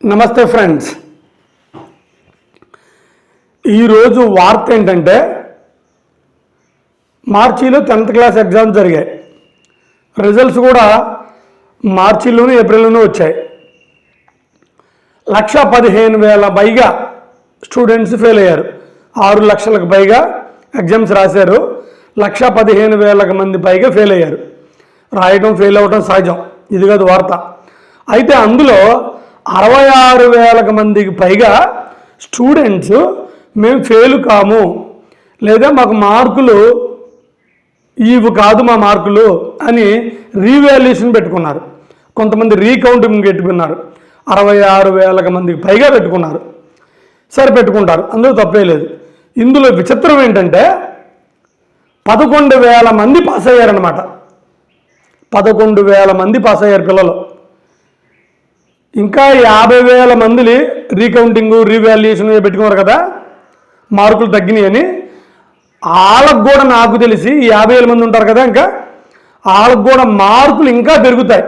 నమస్తే ఫ్రెండ్స్, ఈరోజు వార్త ఏంటంటే మార్చిలో 10th క్లాస్ ఎగ్జామ్స్ జరిగాయి. రిజల్ట్స్ కూడా మార్చిలోనూ ఏప్రిల్లోనూ వచ్చాయి. 1,15,000 పైగా స్టూడెంట్స్ ఫెయిల్ అయ్యారు. 6 లక్షలకు పైగా ఎగ్జామ్స్ రాశారు. 1,15,000 మంది పైగా ఫెయిల్ అయ్యారు. రాయటం ఫెయిల్ అవ్వటం సహజం, ఇది కాదు వార్త. అయితే అందులో 66,000 మందికి పైగా స్టూడెంట్స్ మేము ఫెయిల్ కాము, లేదా మాకు మార్కులు ఇవి కాదు మా మార్కులు అని రీవాల్యుయేషన్ పెట్టుకున్నారు. కొంతమంది రీకౌంటింగ్ పెట్టుకున్నారు. 66,000 మందికి పైగా పెట్టుకున్నారు. సరే, పెట్టుకుంటారు, అందులో తప్పే లేదు. ఇందులో విచిత్రం ఏంటంటే 11,000 మంది పాస్ అయ్యారనమాట. 11,000 మంది పాస్ అయ్యారు పిల్లలు. ఇంకా 50,000 మంది రీకౌంటింగ్ రీవాల్యుయేషన్ పెట్టుకున్నారు కదా, మార్కులు తగ్గినాయి అని. వాళ్ళకు కూడా నాకు తెలిసి 50,000 మంది ఉంటారు కదా, ఇంకా వాళ్ళకు కూడా మార్కులు ఇంకా పెరుగుతాయి.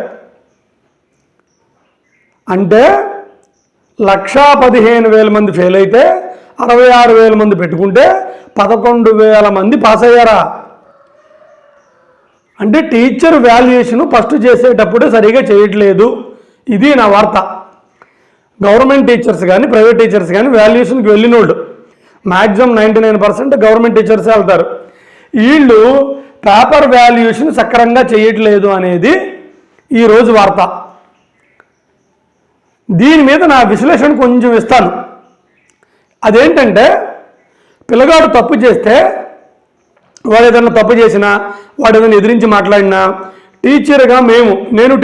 అంటే 1,15,000 మంది ఫెయిల్ అయితే 66,000 మంది పెట్టుకుంటే 11,000 మంది పాస్ అయ్యారా? అంటే టీచర్ వాల్యుయేషన్ ఫస్ట్ చేసేటప్పుడు సరిగా చేయట్లేదు. ఇది నా వార్త. గవర్నమెంట్ టీచర్స్ కానీ ప్రైవేట్ టీచర్స్ కానీ వాల్యుయేషన్కి వెళ్ళిన వాళ్ళు మ్యాక్సిమం 99% గవర్నమెంట్ టీచర్సే వెళ్తారు. వీళ్ళు పేపర్ వాల్యుయేషన్ సక్రమంగా చేయట్లేదు అనేది ఈరోజు వార్త. దీని మీద నా విశ్లేషణ కొంచెం ఇస్తాను. అదేంటంటే, పిల్లగాడు తప్పు చేస్తే, వాడు ఏదైనా తప్పు చేసినా, వాడు ఏదైనా ఎదిరించి మాట్లాడినా, టీచర్గా నేను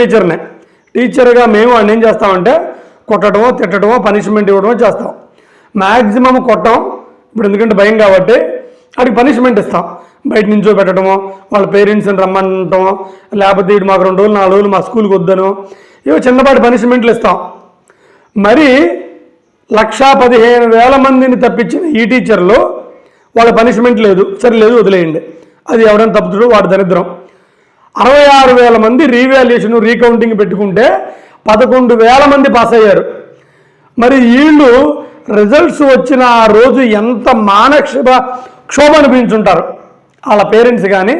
టీచర్గా మేము వాడిని ఏం చేస్తామంటే కొట్టడమో తిట్టడమో పనిష్మెంట్ ఇవ్వడమో చేస్తాం. మ్యాక్సిమం కొట్టం, ఇప్పుడు ఎందుకంటే భయం కాబట్టి వాడికి పనిష్మెంట్ ఇస్తాం. బయట నుంచో పెట్టడమో, వాళ్ళ పేరెంట్స్ని రమ్మంటామో, లేకపోతే ఇటు మాకు 2 రోజులు 4 రోజులు మా స్కూల్కి వద్దనో, ఇవో చిన్నపాటి పనిష్మెంట్లు ఇస్తాం. మరి 1,15,000 మందిని తప్పించిన ఈ టీచర్లు వాళ్ళ పనిష్మెంట్ లేదు, సరే లేదు వదిలేయండి, అది ఎవడైనా తప్పుతుడు వాడు దరిద్రం. 66,000 మంది రీవాల్యుయేషన్ రీకౌంటింగ్ పెట్టుకుంటే 11,000 మంది పాస్ అయ్యారు. మరి వీళ్ళు రిజల్ట్స్ వచ్చిన ఆ రోజు ఎంత మానసిక క్షోభ అనిపించుంటారు. వాళ్ళ పేరెంట్స్ కానీ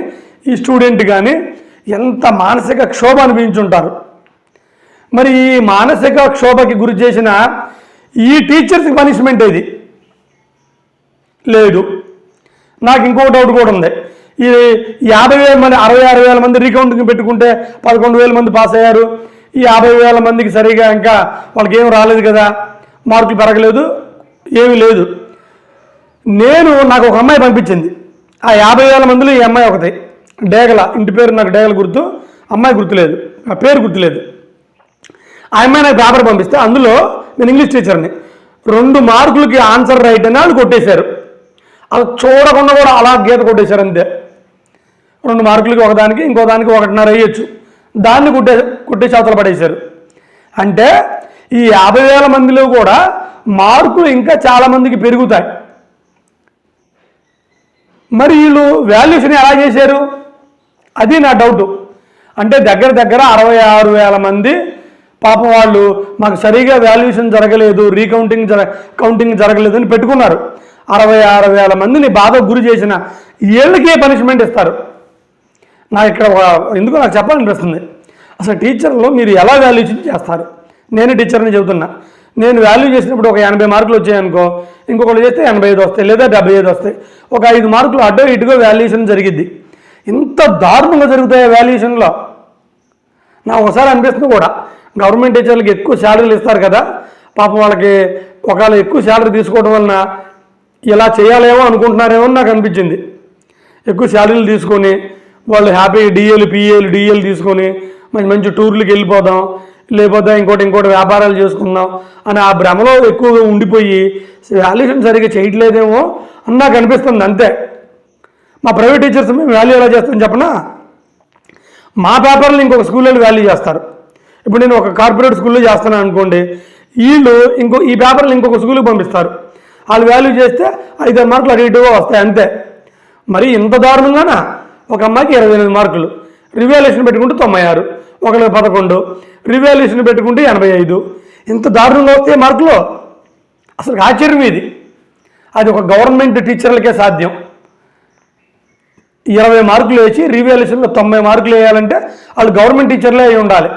ఈ స్టూడెంట్ కానీ ఎంత మానసిక క్షోభ అనిపించుంటారు. మరి ఈ మానసిక క్షోభకి గురి చేసిన ఈ టీచర్స్కి పనిష్మెంట్ ఏది లేదు. నాకు ఇంకో డౌట్ కూడా ఉంది. ఈ 50,000 మంది 66,000 మంది రీకౌంటింగ్ పెట్టుకుంటే 11,000 మంది పాస్ అయ్యారు. ఈ 50,000 మందికి సరిగా ఇంకా వాళ్ళకి ఏం రాలేదు కదా, మార్కులు పెరగలేదు, ఏమీ లేదు. నాకు ఒక అమ్మాయి పంపించింది. ఆ 50,000 మందిలో ఈ అమ్మాయి ఒకటి డేగల, ఇంటి పేరు నాకు డేగల గుర్తు, అమ్మాయి గుర్తులేదు, ఆ పేరు గుర్తులేదు. ఆ అమ్మాయి నాకు పేపర్ పంపిస్తే అందులో నేను ఇంగ్లీష్ టీచర్ని 2 మార్కులకి ఆన్సర్ రైట్ అని వాళ్ళు కొట్టేశారు. అది చూడకుండా కూడా అలా గీత కొట్టేశారు అంతే. 2 మార్కులకి ఒకదానికి ఇంకో దానికి 1.5 వేయచ్చు, దాన్ని కొట్టేసి అవతల పడేశారు. అంటే ఈ 50,000 మందిలో కూడా మార్కులు ఇంకా చాలామందికి పెరుగుతాయి. మరి వీళ్ళు వాల్యుయేషన్ ఎలా చేశారు, అది నా డౌట్. అంటే దగ్గర 66,000 మంది పాపం వాళ్ళు మాకు సరిగా వాల్యుయేషన్ జరగలేదు, కౌంటింగ్ జరగలేదు అని పెట్టుకున్నారు. 66,000 మందిని బాధకు గురి చేసిన వీళ్ళకే పనిష్మెంట్ ఇస్తారు. నాకు చెప్పాలనిపిస్తుంది, అసలు టీచర్లో మీరు ఎలా వాల్యుయేషన్ చేస్తారు? నేను టీచర్ని చెబుతున్నా. నేను వాల్యూ చేసినప్పుడు ఒక 80 మార్కులు వచ్చాయనుకో, ఇంకొకళ్ళు చేస్తే 85 వస్తాయి, లేదా 75 వస్తాయి. ఒక 5 మార్కులు అడ్డో ఇటుగా వాల్యుయేషన్ జరిగిద్ది. ఇంత దారుణంగా జరుగుతాయి వాల్యుయేషన్లో. నాకు ఒకసారి అనిపిస్తుంది కూడా, గవర్నమెంట్ టీచర్లకి ఎక్కువ శాలరీలు ఇస్తారు కదా, పాపం వాళ్ళకి ఒకవేళ ఎక్కువ శాలరీ తీసుకోవడం వలన ఇలా చేయాలేమో అనుకుంటున్నారేమో నాకు అనిపించింది. ఎక్కువ శాలరీలు తీసుకొని వాళ్ళు హ్యాపీ డిఏలు తీసుకొని మంచి టూర్లకు వెళ్ళిపోదాం, లేకపోతే ఇంకోటి వ్యాపారాలు చేసుకుందాం అని ఆ భ్రమలో ఎక్కువగా ఉండిపోయి వాల్యుయేషన్ సరిగ్గా చేయట్లేదేమో అని నాకు అనిపిస్తుంది అంతే. మా ప్రైవేట్ టీచర్స్ మేము వాల్యూ ఎలా చేస్తామని చెప్పనా, మా పేపర్లు ఇంకొక స్కూల్లో వాల్యూ చేస్తారు. ఇప్పుడు నేను ఒక కార్పొరేట్ స్కూల్లో చేస్తున్నాను అనుకోండి, వీళ్ళు ఈ పేపర్లు ఇంకొక స్కూల్కి పంపిస్తారు. వాళ్ళు వాల్యూ చేస్తే 5 మార్కులు అటు ఇటుగా వస్తాయి అంతే. మరి ఇంత దారుణంగానా? ఒక అమ్మాయికి 28 మార్కులు, రివాల్యుయేషన్ పెట్టుకుంటే 96, ఒకరికి 11, రివాల్యుయేషన్ పెట్టుకుంటే 85. ఇంత దారుణంగా వస్తే మార్కులు అసలు ఆశ్చర్యం ఇది. అది ఒక గవర్నమెంట్ టీచర్లకే సాధ్యం. 20 మార్కులు వేసి రీవాల్యుయేషన్లో 90 మార్కులు వేయాలంటే వాళ్ళు గవర్నమెంట్ టీచర్లే అయి ఉండాలి.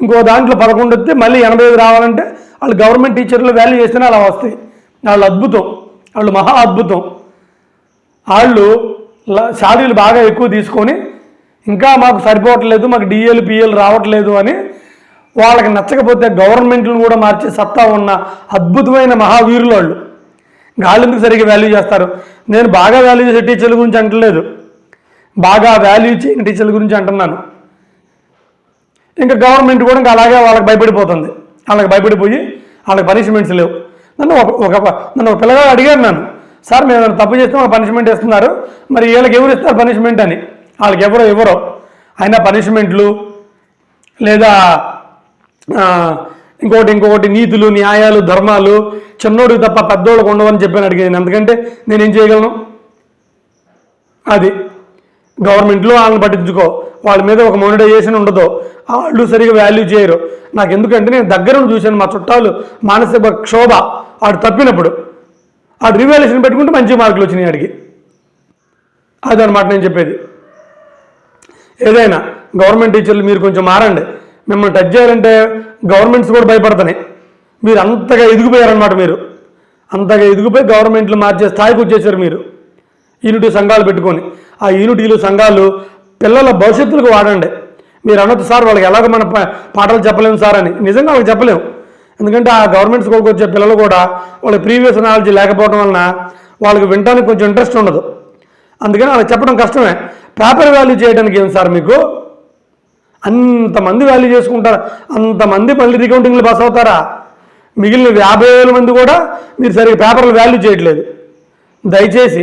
ఇంకో దాంట్లో 11 వస్తే మళ్ళీ 85 రావాలంటే వాళ్ళు గవర్నమెంట్ టీచర్లు వాల్యూ చేస్తేనే అలా వస్తాయి. వాళ్ళు అద్భుతం, వాళ్ళు మహా అద్భుతం. వాళ్ళు శాలరీలు బాగా ఎక్కువ తీసుకొని ఇంకా మాకు సరిపోవట్లేదు, మాకు డిఏలు పిఏలు రావట్లేదు అని వాళ్ళకి నచ్చకపోతే గవర్నమెంట్లను కూడా మార్చే సత్తా ఉన్న అద్భుతమైన మహావీరులు వాళ్ళు. గాళ్ళెందుకు సరిగ్గా వాల్యూ చేస్తారు? నేను బాగా వాల్యూ చేసే టీచర్ల గురించి అంటలేదు, బాగా వాల్యూ చేయని టీచర్ల గురించి అంటున్నాను. ఇంకా గవర్నమెంట్ కూడా ఇంకా అలాగే వాళ్ళకి భయపడిపోతుంది. వాళ్ళకి భయపడిపోయి వాళ్ళకి పనిష్మెంట్స్ లేవు. నన్ను ఒక పిల్లగాడు అడిగారు నన్ను, సార్ మేము ఏమైనా తప్పు చేస్తే మాకు పనిష్మెంట్ ఇస్తున్నారు, మరి వీళ్ళకి ఎవరు ఇస్తారు పనిష్మెంట్ అని. వాళ్ళకి ఎవరో అయినా పనిష్మెంట్లు లేదా ఇంకొకటి నీతులు న్యాయాలు ధర్మాలు చిన్నోడికి తప్ప పెద్దోళ్ళకు ఉండవని చెప్పాను అడిగాను. ఎందుకంటే నేనేం చేయగలను? అది గవర్నమెంట్లో వాళ్ళని పట్టించుకో, వాళ్ళ మీద ఒక మానిటైజేషన్ ఉండదు, వాళ్ళు సరిగా వాల్యూ చేయరు. నాకు ఎందుకంటే నేను దగ్గరుండి చూశాను, మా చుట్టాలు మానసిక క్షోభ వాడు తప్పినప్పుడు వాడు రివాల్యుయేషన్ పెట్టుకుంటే మంచి మార్కులు వచ్చినాయి అడిగి. అదనమాట నేను చెప్పేది. ఏదైనా గవర్నమెంట్ టీచర్లు మీరు కొంచెం మారండి. మిమ్మల్ని టచ్ చేయాలంటే గవర్నమెంట్స్ కూడా భయపడుతున్నాయి. మీరు అంతగా ఎదిగిపోయారనమాట. మీరు అంతగా ఎదిగిపోయి గవర్నమెంట్లు మార్చే స్థాయికి వచ్చేసారు మీరు. యూనిటీ సంఘాలు పెట్టుకొని ఆ యూనిటీలు సంఘాలు పిల్లల భవిష్యత్తులకు వాడండి. మీరు అనొద్దు సార్ వాళ్ళకి ఎలాగ మన పాఠాలు చెప్పలేము సార్ అని. నిజంగా వాళ్ళకి చెప్పలేము. ఎందుకంటే ఆ గవర్నమెంట్ స్కూల్కి వచ్చే పిల్లలు కూడా వాళ్ళకి ప్రీవియస్ నాలెడ్జ్ లేకపోవడం వలన వాళ్ళకి వినడానికి కొంచెం ఇంట్రెస్ట్ ఉండదు. అందుకని వాళ్ళకి చెప్పడం కష్టమే. పేపర్ వాల్యూ చేయడానికి ఏం సార్ మీకు? అంతమంది వాల్యూ చేసుకుంటారా? అంతమంది మళ్ళీ రికౌంటింగ్లు పాస్ అవుతారా? మిగిలిన 50,000 మంది కూడా మీరు సరిగ్గా పేపర్లు వాల్యూ చేయట్లేదు. దయచేసి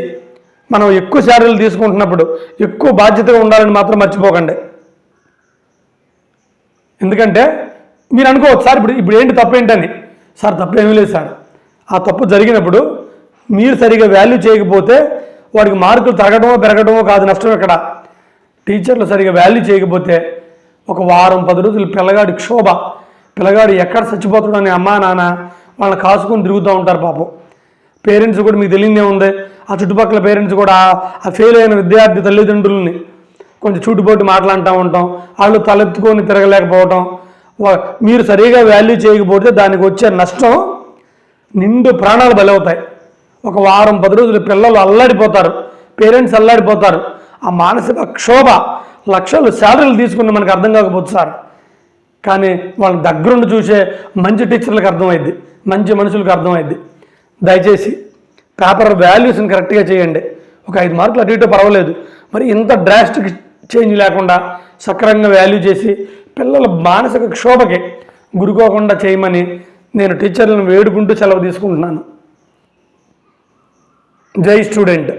మనం ఎక్కువ శాలరీలు తీసుకుంటున్నప్పుడు ఎక్కువ బాధ్యతగా ఉండాలని మాత్రం మర్చిపోకండి. ఎందుకంటే మీరు అనుకోవచ్చు సార్ ఇప్పుడు ఏంటి తప్పు ఏంటని. సార్ తప్పు ఏమీ లేదు సార్. ఆ తప్పు జరిగినప్పుడు మీరు సరిగా వాల్యూ చేయకపోతే వాడికి మార్కులు తరగడమో పెరగడమో కాదు నష్టం. ఇక్కడ టీచర్లు సరిగా వాల్యూ చేయకపోతే ఒక వారం 10 రోజులు పిల్లగాడి క్షోభ, పిల్లగాడు ఎక్కడ చచ్చిపోతాడు అని అమ్మా నాన్న వాళ్ళని కాసుకొని తిరుగుతూ ఉంటారు పాపం. పేరెంట్స్ కూడా మీకు తెలియదే ఉంది, ఆ చుట్టుపక్కల పేరెంట్స్ కూడా ఆ ఫెయిల్ అయిన విద్యార్థి తల్లిదండ్రులని కొంచెం చుట్టుపోటు మాట్లాడుతూ ఉంటాం. వాళ్ళు తలెత్తుకొని తిరగలేకపోవటం. మీరు సరిగా వాల్యూ చేయకపోతే దానికి వచ్చే నష్టం నిండు ప్రాణాలు బలవుతాయి. ఒక వారం 10 రోజులు పిల్లలు అల్లాడిపోతారు, పేరెంట్స్ అల్లాడిపోతారు. ఆ మానసిక క్షోభ లక్షలు శాలరీలు తీసుకున్న మనకు అర్థం కాకపోతే సార్, కానీ వాళ్ళ దగ్గరుండి చూసే మంచి టీచర్లకు అర్థమైద్ది, మంచి మనుషులకు అర్థమైద్ది. దయచేసి పేపర్ వాల్యూస్ని కరెక్ట్గా చేయండి. ఒక 5 మార్కులు అటు ఇటు పర్వాలేదు, మరి ఇంత డ్రాస్టిక్ చేంజ్ లేకుండా సక్రమంగా వాల్యూ చేసి పిల్లల మానసిక క్షోభకి గురికోకుండా చేయమని నేను టీచర్లను వేడుకుంటూ సెలవు తీసుకుంటున్నాను. జై స్టూడెంట్.